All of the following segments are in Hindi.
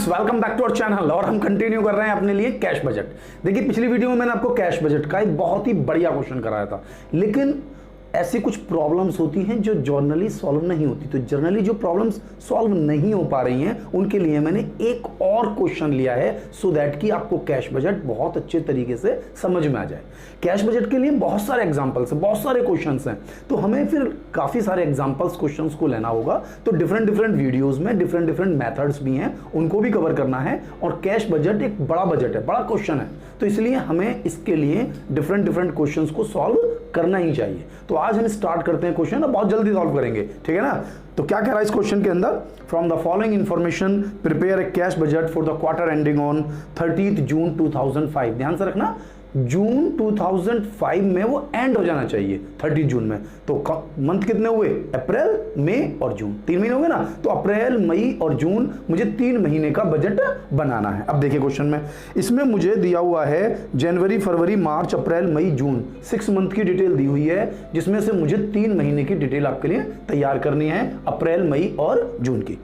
Friends, welcome back to our channel. और हम कंटिन्यू कर रहे हैं अपने लिए कैश बजट। देखिए, पिछली वीडियो में मैंने आपको कैश बजट का एक बहुत ही बढ़िया क्वेश्चन कराया था, लेकिन ऐसी कुछ प्रॉब्लम्स होती हैं जो जर्नली सॉल्व नहीं होती। तो जर्नली जो प्रॉब्लम्स सॉल्व नहीं हो पा रही हैं, उनके लिए मैंने एक और क्वेश्चन लिया है, सो दैट कि आपको कैश बजट बहुत अच्छे तरीके से समझ में आ जाए। कैश बजट के लिए बहुत सारे एग्जांपल्स हैं, बहुत सारे क्वेश्चंस हैं, तो हमें फिर काफी सारे एग्जांपल्स क्वेश्चंस को लेना होगा। तो डिफरेंट वीडियोस में डिफरेंट मेथड्स भी हैं, उनको भी कवर करना है। और कैश बजट एक बड़ा बजट है, बड़ा क्वेश्चन है, तो इसलिए हमें इसके लिए डिफरेंट क्वेश्चंस को सॉल्व करना ही चाहिए। तो आज हम स्टार्ट करते हैं क्वेश्चन, बहुत जल्दी सॉल्व करेंगे, ठीक है ना। तो क्या कह रहा है इस क्वेश्चन के अंदर, from the following information prepare a cash budget for the quarter ending on 30 जून 2005। ध्यान से रखना, जून 2005 में वो एंड हो जाना चाहिए 30 जून में। तो मंथ कितने हुए, अप्रैल, मई और जून, 3 महीने हो गए ना। तो अप्रैल, मई और जून, मुझे 3 महीने का बजट बनाना है। अब देखिए क्वेश्चन में, इसमें मुझे दिया हुआ है जनवरी, फरवरी, मार्च, अप्रैल, मई, जून, 6 मंथ की डिटेल दी हुई है, जिसमें से मुझे 3 महीने की डिटेल आपके लिए तैयार करनी है, अप्रैल, मई और जून की।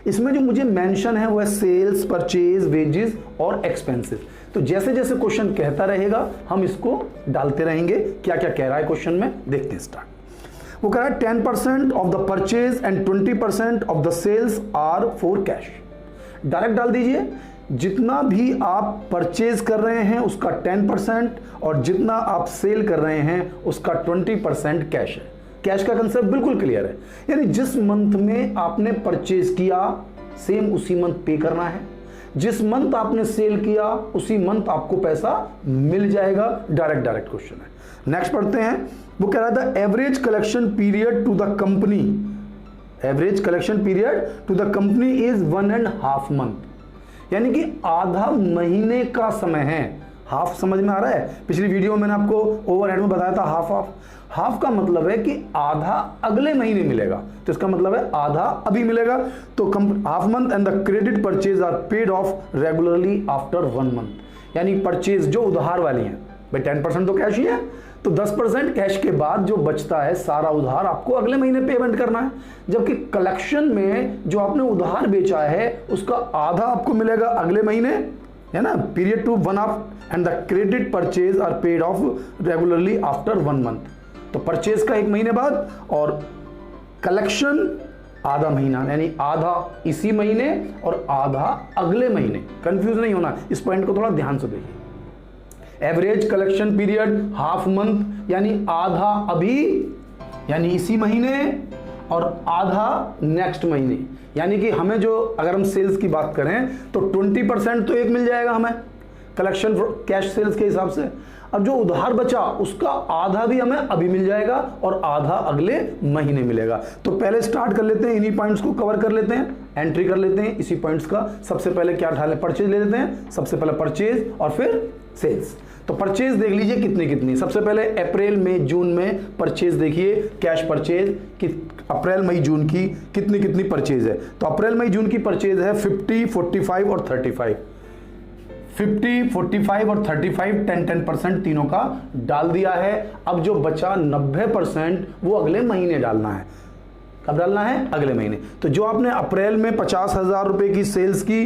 इसमें जो मुझे मेंशन है वो है सेल्स, परचेज, वेजेस और एक्सपेंसेस। तो जैसे जैसे क्वेश्चन कहता रहेगा हम इसको डालते रहेंगे। क्या क्या कह रहा है क्वेश्चन में, देखते हैं स्टार्ट। वो कह रहा है 10% of the purchase and 20% of the sales are for cash. Direct डाल दीजिए, जितना भी आप परचेज कर रहे हैं उसका 10% और जितना आप सेल कर रहे हैं उसका 20% कैश है। कैश का कंसेप्ट बिल्कुल क्लियर है, यानी जिस मंथ में आपने परचेज किया सेम उसी मंथ पे करना है, जिस मंथ आपने सेल किया उसी मंथ आपको पैसा मिल जाएगा। डायरेक्ट क्वेश्चन है। नेक्स्ट पढ़ते हैं। वो कह रहा था average collection period to the company, average collection period to the company is 1.5 month, यानी कि आधा महीने का समय है। हाफ समझ में आ रहा है, पिछली वीडियो में मैंने आपको ओवरहेड में बताया था हाफ का मतलब है कि आधा अगले महीने मिलेगा, तो इसका मतलब है आधा अभी मिलेगा। तो half month and the credit purchase are paid off regularly after 1 month, यानी परचेज जो उधार वाली है, भाई 10% तो कैश ही है, तो 10% कैश के बाद जो बचता है सारा उधार आपको अगले महीने पेमेंट करना है। जबकि कलेक्शन में जो आपने उधार बेचा है उसका आधा आपको मिलेगा अगले महीने, है ना। Period to 1 of and the credit purchase are paid off regularly after 1 month. तो परचेज का 1 महीने बाद और कलेक्शन आधा महीना, यानी आधा इसी महीने और आधा अगले महीने। कंफ्यूज नहीं होना, इस पॉइंट को थोड़ा ध्यान से देखिए। Average collection period half month, यानी आधा अभी यानी इसी महीने और आधा नेक्स्ट महीने। यानी कि हमें जो, अगर हम सेल्स की बात करें तो 20% तो एक मिल जाएगा हमें कलेक्शन कैश सेल्स के हिसाब से। अब जो उधार बचा उसका आधा भी हमें अभी मिल जाएगा और आधा अगले महीने मिलेगा। तो पहले स्टार्ट कर लेते हैं, इन्हीं पॉइंट्स को कवर कर लेते हैं, एंट्री कर लेते हैं इसी पॉइंट्स का। सबसे पहले क्या ढाले, परचेज ले लेते हैं। सबसे पहले परचेज और फिर सेल्स। तो परचेज देख लीजिए कितनी। सबसे पहले अप्रैल में जून में परचेज देखिए, कैश परचेज कि अप्रैल मई जून की कितनी परचेज है। तो अप्रैल मई जून की परचेज है 50, 45 और 35। 50, 45 और 35, 10% तीनों का डाल दिया है। अब जो बचा 90% वो अगले महीने डालना है। कब डालना है, अगले महीने। तो जो आपने अप्रैल में 50,000 रुपए की सेल्स की,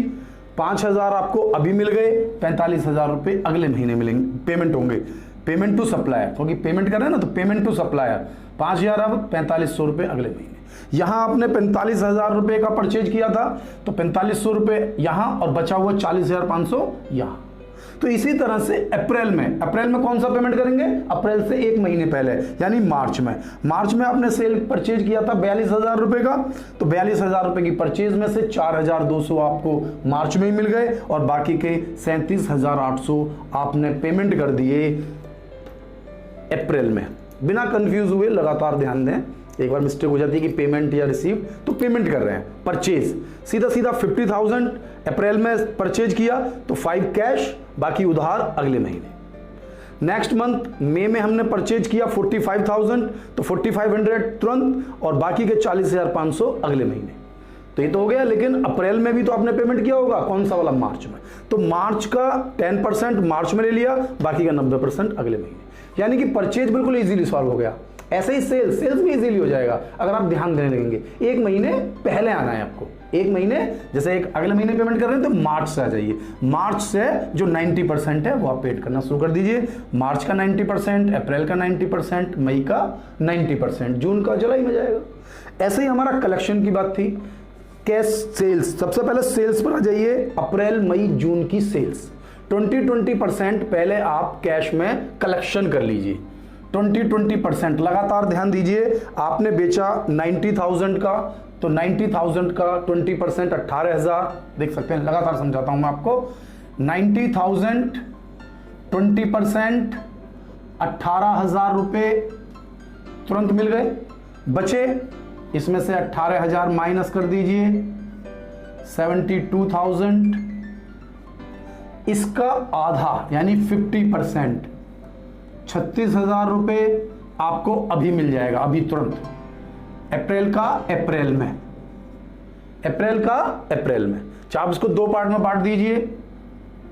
5,000 आपको अभी मिल गए, 45,000 रुपए अगले महीने मिलेंगे, पेमेंट होंगे। पेमेंट टू सप्लायर, क्योंकि पेमेंट कर रहे हैं ना, तो पेमेंट टू सप्लायर 5,000 अब 4,500 रुपए अगले महीने। यहां आपने 45,000 रुपए का परचेज किया था, तो 4,500 रुपए यहां और बचा हुआ 40,500 यहां। तो इसी तरह से अप्रैल में कौन सा पेमेंट करेंगे, अप्रैल से 1 महीने पहले, यानी मार्च में आपने सेल परचेज किया था 42,000 रुपए का, तो 42,000 रुपए की परचेज में से 4,200 आपको मार्च में ही मिल गए और बाकी के 37,800 आपने पेमेंट कर दिए अप्रैल में। बिना कंफ्यूज हुए लगातार ध्यान दें, एक बार मिस्टेक हो जाती है कि पेमेंट या रिसीव, तो पेमेंट कर रहे हैं, परचेज सीधा 50,000 अप्रैल में परचेज किया, तो 5 कैश, बाकी उधार अगले महीने। नेक्स्ट मंथ मई में हमने परचेज किया 45,000, तो 4500 तुरंत और बाकी के 40,500 अगले महीने। तो ये तो हो गया, लेकिन अप्रैल में भी तो आपने पेमेंट किया होगा, कौन सा वाला, मार्च में। तो मार्च का 10% मार्च में ले लिया, बाकी का 90% अगले महीने। यानी कि परचेज बिल्कुल इजीली सॉल्व हो गया। ऐसे ही सेल्स भी इजीली हो जाएगा अगर आप ध्यान देने लगेंगे। एक महीने पहले आना है आपको, एक महीने जैसे एक अगले महीने पेमेंट कर रहे हैं तो मार्च से आ जाइए, मार्च से जो 90% है वो आप पेड करना शुरू कर दीजिए। मार्च का 90%, अप्रैल का 90%, मई का 90%, जून का जुलाई में जाएगा। ऐसे ही हमारा कलेक्शन की बात थी। कैश सेल्स, सबसे पहले सेल्स पर आ जाइए। अप्रैल मई जून की सेल्स 20% पहले आप कैश में कलेक्शन कर लीजिए। 20% लगातार ध्यान दीजिए। आपने बेचा 90,000 का, तो 90,000 का 20% 18,000, देख सकते हैं, लगातार समझाता हूं मैं आपको। 90,000 20% 18,000 रुपए तुरंत मिल गए। बचे इसमें से 18,000 माइनस कर दीजिए, 72,000, इसका आधा यानी 50% 36,000 रुपए आपको अभी मिल जाएगा, अभी तुरंत। अप्रैल का अप्रैल में, अप्रैल का अप्रैल में। आप इसको दो पार्ट में बांट दीजिए।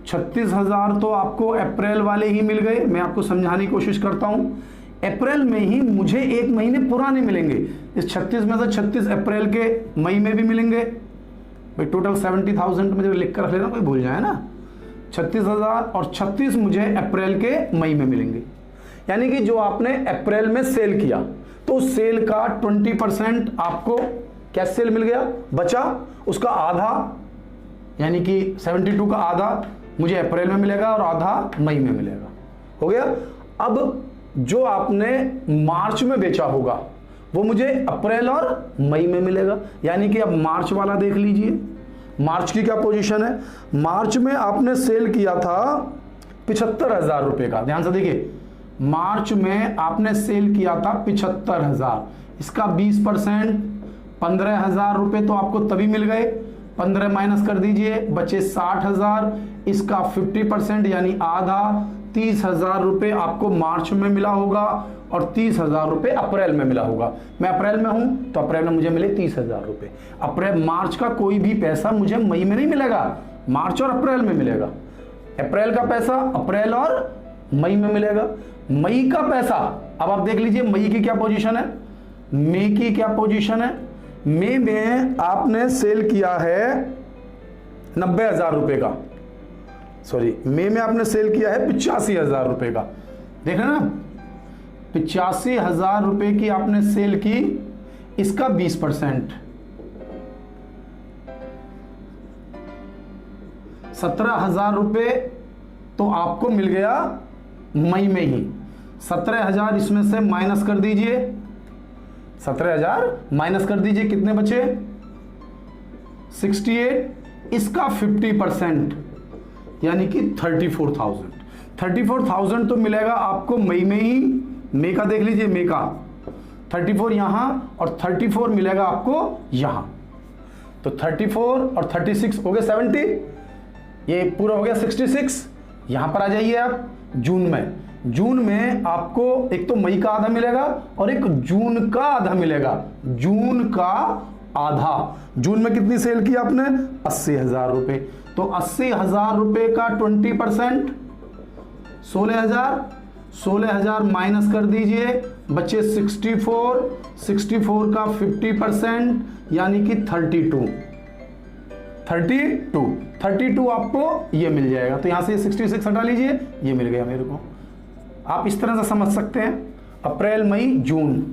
36,000 तो आपको अप्रैल वाले ही मिल गए। मैं आपको समझाने की कोशिश करता हूं। अप्रैल में ही मुझे एक महीने पुराने मिलेंगे। इस 36 में से 36 अप्रैल के मई में भी मिलेंगे। भाई टोटल 70,000 मुझे लिख कर रख लेना, कोई भूल जाए ना। 36,000 और 36 मुझे अप्रैल के मई में मिलेंगे। यानी कि जो आपने अप्रैल में सेल किया तो सेल का 20% आपको कैश सेल मिल गया। बचा उसका आधा, यानी कि 72 का आधा मुझे अप्रैल में मिलेगा और आधा मई में मिलेगा। हो गया। अब जो आपने मार्च में बेचा होगा वो मुझे अप्रैल और मई में मिलेगा। यानी कि अब मार्च वाला देख लीजिए, मार्च की क्या पोजीशन है। मार्च में आपने सेल किया था 75,000 रुपए का। ध्यान से देखिए, मार्च में आपने सेल किया था 75,000, इसका 20% 15,000 रुपए तो आपको तभी मिल गए। 15 माइनस कर दीजिए, बचे 60,000, इसका 50% यानी आधा 30,000 रुपए आपको मार्च में मिला होगा और 30,000 रुपए अप्रैल में मिला होगा। मैं अप्रैल में हूं तो अप्रैल में मुझे मिले 30,000 रुपए। अप्रैल मार्च का कोई भी पैसा मुझे मई में नहीं मिलेगा, मार्च और अप्रैल में मिलेगा। अप्रैल का पैसा अप्रैल और मई में मिलेगा। मई का पैसा अब आप देख लीजिए, मई की क्या पोजीशन है, मई की क्या पोजीशन है। मई में आपने सेल किया है 90,000 रुपए का, सॉरी मई में आपने सेल किया है 85,000 रुपए का। देख रहे ना, 85,000 रुपए की आपने सेल की, इसका 20% 17,000 रुपए तो आपको मिल गया मई में ही। 17,000 इसमें से माइनस कर दीजिए, 17,000 माइनस कर दीजिए, कितने बचे 68, इसका 50% यानी कि 34,000। 34,000 तो मिलेगा आपको मई में ही। मई का देख लीजिए, मई का 34 यहां और 34 मिलेगा आपको यहां। तो 34 और 36 हो गए 70, ये पूरा हो गया 66। यहां पर आ जाइए आप जून में। जून में आपको एक तो मई का आधा मिलेगा और एक जून का आधा मिलेगा। जून का आधा, जून में कितनी सेल की आपने 80,000 रुपए, तो 80,000 रुपए का 20% 16,000, 16,000 माइनस कर दीजिए, बचे 64, 64 का 50% यानी कि 32 आपको ये मिल जाएगा। तो यहां से 66 हटा लीजिए, ये मिल गया मेरे को। आप इस तरह से समझ सकते हैं अप्रैल मई जून,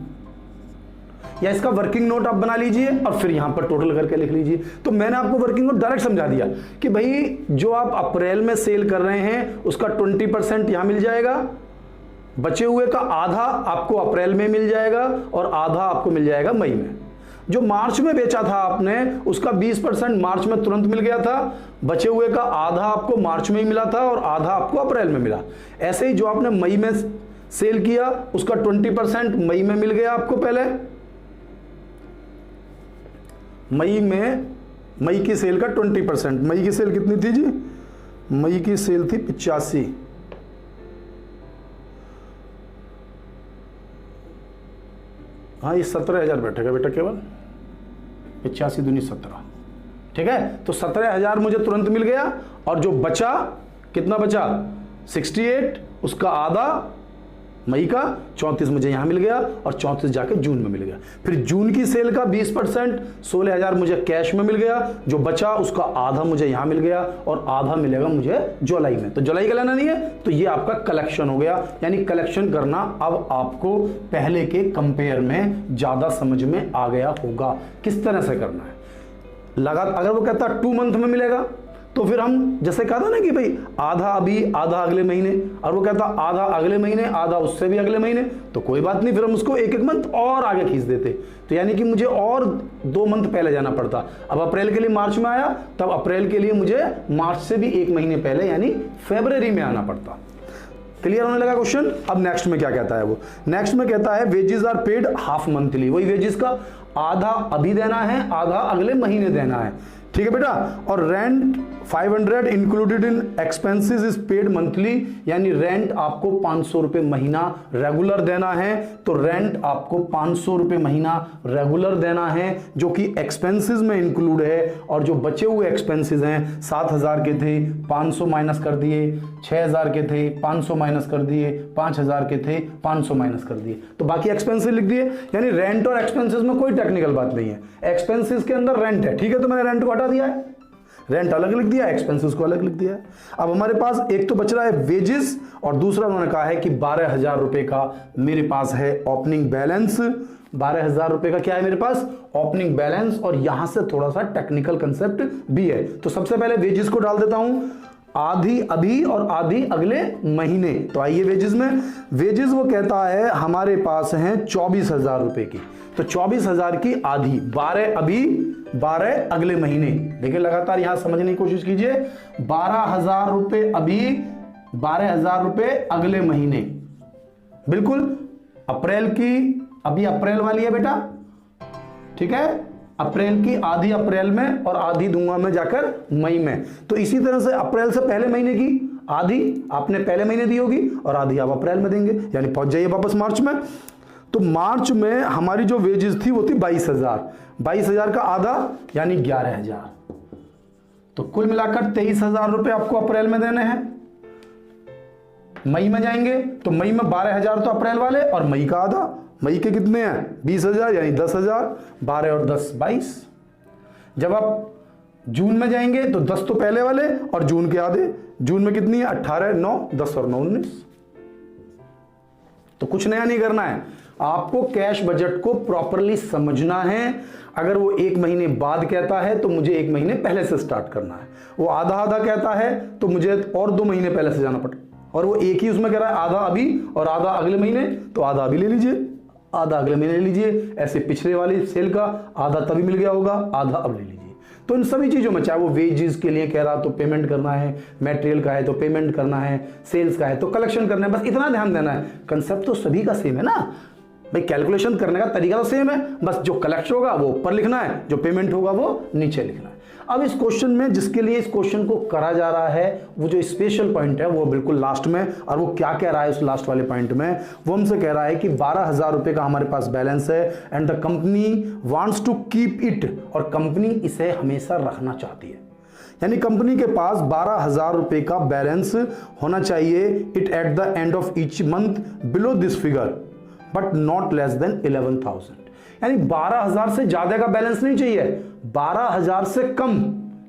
या इसका वर्किंग नोट आप बना लीजिए और फिर यहां पर टोटल करके लिख लीजिए। तो मैंने आपको वर्किंग नोट डायरेक्ट समझा दिया कि भाई जो आप अप्रैल में सेल कर रहे हैं उसका 20% यहां मिल जाएगा, बचे हुए का आधा आपको अप्रैल में मिल जाएगा और आधा आपको मिल जाएगा मई में। जो मार्च में बेचा था आपने उसका 20% मार्च में तुरंत मिल गया था, बचे हुए का आधा आपको मार्च में ही मिला था और आधा आपको अप्रैल में मिला। ऐसे ही जो आपने मई में सेल किया उसका 20% मई में मिल गया आपको। पहले मई की सेल का 20%, मई की सेल कितनी थी जी, मई की सेल थी 85, हाँ ये 17,000 बैठेगा बेटा, केवल 85 दूनी 17, ठीक है। तो 17,000 मुझे तुरंत मिल गया और जो बचा कितना बचा 68, उसका आधा मई का, 34 मुझे यहाँ मिल गया और 34 जाके जून में मिल गया। फिर जून की सेल का 20% 16,000 मुझे कैश में मिल गया, जो बचा उसका आधा मुझे यहाँ मिल गया और आधा मिलेगा मुझे जुलाई में। तो जुलाई का लेना नहीं है, तो ये आपका कलेक्शन हो गया। यानी कलेक्शन करना अब आपको पहले के कंपेयर में ज्यादा समझ में आ गया होगा किस तरह से करना है। अगर वो कहता 2 मंथ में मिलेगा तो फिर हम जैसे कहा था ना कि भाई आधा अभी आधा अगले महीने, और वो कहता आधा अगले महीने आधा उससे भी अगले महीने, तो कोई बात नहीं, फिर हम उसको एक मंथ और आगे खींच देते। तो यानी कि मुझे और 2 मंथ पहले जाना पड़ता। अब अप्रैल के लिए मार्च में आया, तब अप्रैल के लिए मुझे मार्च से भी 1 महीने पहले यानी फरवरी में आना पड़ता। क्लियर होने लगा क्वेश्चन। अब नेक्स्ट में क्या कहता है वो, नेक्स्ट में कहता है wages are paid half monthly. वही वेजेस का आधा अभी देना है, आधा अगले महीने देना है, ठीक है बेटा। और rent 500 included in expenses is paid monthly, यानी रेंट आपको 500 रुपए महीना रेगुलर देना है। तो रेंट आपको 500 रुपए महीना रेगुलर देना है, जो कि एक्सपेंसेस में इंक्लूड है। और जो बचे हुए एक्सपेंसेस हैं 7,000 के थे 500 माइनस कर दिए, 6,000 के थे 500 माइनस कर दिए, 5,000 के थे 500 माइनस कर दिए, तो बाकी एक्सपेंसेस लिख दिए। यानी रेंट और एक्सपेंसेस में कोई टेक्निकल बात नहीं है, एक्सपेंसेस के अंदर रेंट है, ठीक है, तो मैंने रेंट को हटा दिया है, रेंट अलग लिख दिया, एक्सपेंसेस को अलग लिख दिया है। अब हमारे पास एक तो बच रहा है वेजेस, और दूसरा उन्होंने कहा है कि 12,000 रुपए का मेरे पास है ओपनिंग बैलेंस। 12,000 रुपए का क्या है मेरे पास, ओपनिंग बैलेंस। और यहां से थोड़ा सा टेक्निकल कंसेप्ट भी है। तो सबसे पहले वेजेस को डाल देता हूं, आधी अभी और आधी अगले महीने। तो आइए वेजेस में, वेजेस वो कहता है हमारे पास है 24,000 रुपए की। तो 24,000 की आधी, 12 अभी 12 अगले महीने। देखिए लगातार यहां समझने की कोशिश कीजिए, 12,000 रुपए अभी, 12,000 रुपए अगले महीने। बिल्कुल अप्रैल की, अभी अप्रैल वाली है बेटा, ठीक है, अप्रैल की आधी अप्रैल में और आधी दूंगा मैं जाकर मई में। तो इसी तरह से अप्रैल से पहले महीने की आधी आपने पहले महीने दी होगी और आधी आप अप्रैल में देंगे, यानी पहुंच जाइए वापस मार्च में। तो मार्च में हमारी जो वेजेस थी वो थी 22,000, 22,000 का आधा यानी 11,000। तो कुल मिलाकर 23,000 रुपए आपको अप्रैल में देने हैं। मई में जाएंगे तो मई में 12,000 तो अप्रैल वाले और मई का आधा। मई के कितने हैं 20,000 यानी 10,000, 12 और 10 22। जब आप जून में जाएंगे तो 10 तो पहले वाले और जून के आधे। जून में कितनी है 18, 9, 10 और 9 19। तो कुछ नया नहीं करना है, आपको कैश बजट को प्रॉपरली समझना है। अगर वो 1 महीने बाद कहता है तो मुझे 1 महीने पहले से स्टार्ट करना है। वो आधा आधा कहता है तो मुझे और 2 महीने पहले से जाना पड़ता। और वो एक ही उसमें कह रहा है आधा अभी और आधा अगले महीने, तो आधा अभी ले लीजिए, आधा अगले महीने ले लीजिए। ऐसे पिछले वाली सेल का आधा तभी मिल गया होगा, आधा अब ले लीजिए। तो इन सभी चीजों में, चाहे वो वेजेस के लिए कह रहा तो पेमेंट करना है, मटेरियल का है तो पेमेंट करना है, सेल्स का है तो कलेक्शन करना है, बस इतना ध्यान देना है। कंसेप्ट तो सभी का सेम है ना भाई, कैलकुलेशन करने का तरीका तो सेम है, बस जो कलेक्शन होगा वो ऊपर लिखना है, जो पेमेंट होगा वो नीचे लिखना है। अब इस क्वेश्चन में जिसके लिए इस क्वेश्चन को करा जा रहा है, वो जो स्पेशल पॉइंट है वो बिल्कुल लास्ट में, और वो क्या कह रहा है उस लास्ट वाले पॉइंट में, वो हमसे कह रहा है कि 12,000 रुपए का हमारे पास बैलेंस है and the company wants to keep it, और कंपनी इसे हमेशा रखना चाहती है। यानी कंपनी के पास 12,000 रुपए का बैलेंस होना चाहिए it at the end of each month below this figure but not less than 11,000। यानी 12,000 से ज्यादा का बैलेंस नहीं चाहिए, 12,000 से कम,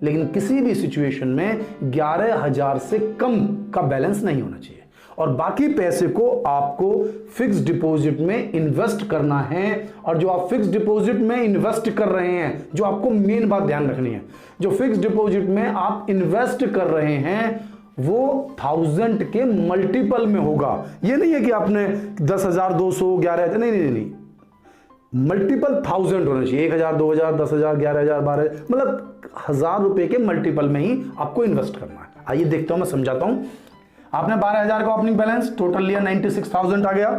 लेकिन किसी भी सिचुएशन में 11,000 से कम का बैलेंस नहीं होना चाहिए। और बाकी पैसे को आपको फिक्स डिपॉजिट में इन्वेस्ट करना है। और जो आप फिक्स डिपॉजिट में इन्वेस्ट कर रहे हैं, जो आपको मेन बात ध्यान रखनी है, जो फिक्स डिपॉजिट में आप इन्वेस्ट कर रहे हैं वो 1000 के मल्टीपल में होगा। ये नहीं है कि आपने 10,000, 200, 11,000, नहीं, मल्टीपल 1000 होना चाहिए। 1,000, 2,000, 10,000, 11,000, 12,000, मतलब 1000 रुपए के मल्टीपल में ही आपको इन्वेस्ट करना है। आइए देखता हूं, मैं समझाता हूं। आपने 12,000 का ओपनिंग बैलेंस टोटल लिया, 96,000 आ गया।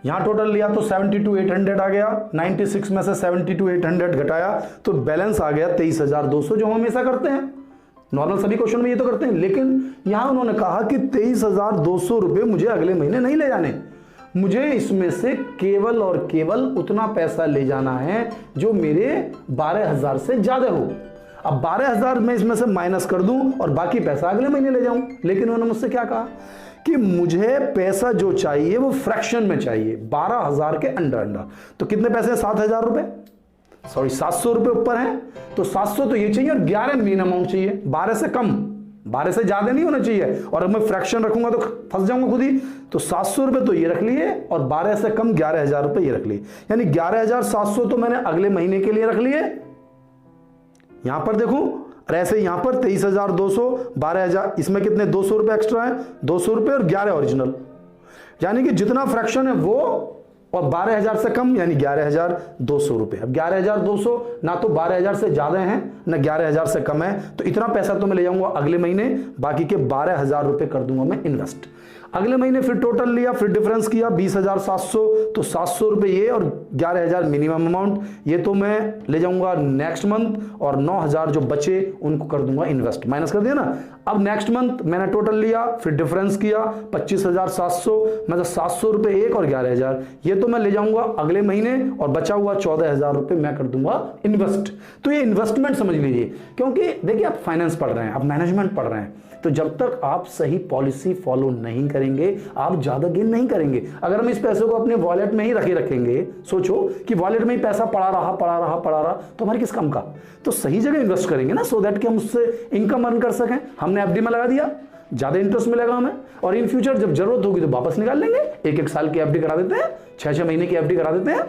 यहां टोटल लिया तो 72,800 आ गया। 96 में से 72,800 घटाया तो बैलेंस आ गया 23,200, जो हम हमेशा करते हैं, नॉर्मल सभी क्वेश्चन में ये तो करते हैं। लेकिन यहां उन्होंने कहा कि 23,200 रुपए मुझे अगले महीने नहीं ले जाने, मुझे इसमें से केवल और केवल उतना पैसा ले जाना है जो मेरे 12,000 से ज्यादा हो। अब 12,000 में इसमें से माइनस कर दूं और बाकी पैसा अगले महीने ले जाऊं। लेकिन उन्होंने मुझसे क्या कहा कि मुझे पैसा जो चाहिए वो फ्रैक्शन में चाहिए, 12,000 के अंडर। तो कितने पैसे हैं? 7,000 रुपए, सॉरी 700 रुपए ऊपर है, तो 700 तो ये चाहिए और 11 मेन अमाउंट चाहिए, 12 से कम, 12 से ज्यादा नहीं होना चाहिए। और अब मैं फ्रैक्शन रखूंगा तो फंस जाऊंगा खुद ही। तो 700 रुपए तो ये रख लिए और 12 से कम 11,000 रुपए ये रख लिए, यानी 11,700 तो मैंने अगले महीने के लिए रख लिए। यहां पर देखो, और ऐसे यहां पर 23,200, 12,000, इसमें कितने 200 रुपए एक्स्ट्रा है, 200 रुपए और 11 ओरिजिनल, यानी कि जितना फ्रैक्शन है वो और 12,000 से कम यानी 11,200 रुपए। अब 11,200 ना तो 12,000 से ज्यादा है ना 11,000 से कम है, तो इतना पैसा तो मैं ले जाऊंगा अगले महीने, बाकी के 12,000 रुपए कर दूंगा मैं इन्वेस्ट। अगले महीने फिर टोटल लिया, फिर डिफरेंस किया 20,700, तो 700 रुपए ये और 11,000 मिनिमम अमाउंट, ये तो मैं ले जाऊंगा नेक्स्ट मंथ, और 9,000 जो बचे उनको कर दूंगा इन्वेस्ट। माइनस कर दिया ना। अब नेक्स्ट मंथ मैंने टोटल लिया, फिर डिफरेंस किया 25,700, मतलब 700 रुपए एक और 11,000, ये तो मैं ले जाऊंगा अगले महीने, और बचा हुआ 14,000 रुपए मैं कर दूंगा इन्वेस्ट। तो ये इन्वेस्टमेंट समझ लीजिए, क्योंकि देखिए आप फाइनेंस पढ़ रहे हैं, आप मैनेजमेंट पढ़ रहे हैं, तो जब तक आप सही पॉलिसी फॉलो नहीं करेंगे आप ज्यादा गेन नहीं करेंगे। अगर हम इस पैसे को अपने वॉलेट में ही रखेंगे, सोचो कि वॉलेट में ही पैसा पड़ा रहा तो हमारे किस काम का। तो सही जगह इन्वेस्ट करेंगे ना, सो दैट कि हम उससे इनकम अर्न कर सकें। हमने एफडी में लगा दिया, ज्यादा इंटरेस्ट मिलेगा हमें, और इन फ्यूचर जब जरूरत होगी तो वापस निकाल लेंगे। 1-1 साल की एफडी करा देते हैं, 6-6 महीने की एफडी करा देते हैं,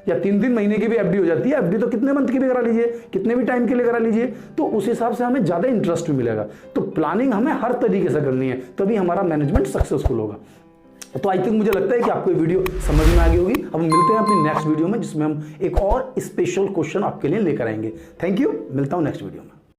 या 3-3 महीने की भी एफडी हो जाती है। एफडी तो कितने मंथ की भी करा लीजिए, कितने भी टाइम के लिए करा लीजिए, तो उस हिसाब से हमें ज्यादा इंटरेस्ट भी मिलेगा। तो प्लानिंग हमें हर तरीके से करनी है, तभी हमारा मैनेजमेंट सक्सेसफुल होगा। तो आई थिंक मुझे लगता है कि आपको ये वीडियो समझ में आ गई होगी। अब हम मिलते हैं अपनी नेक्स्ट वीडियो में, जिसमें हम एक और स्पेशल क्वेश्चन आपके लिए लेकर आएंगे। थैंक यू, मिलता हूं नेक्स्ट वीडियो में।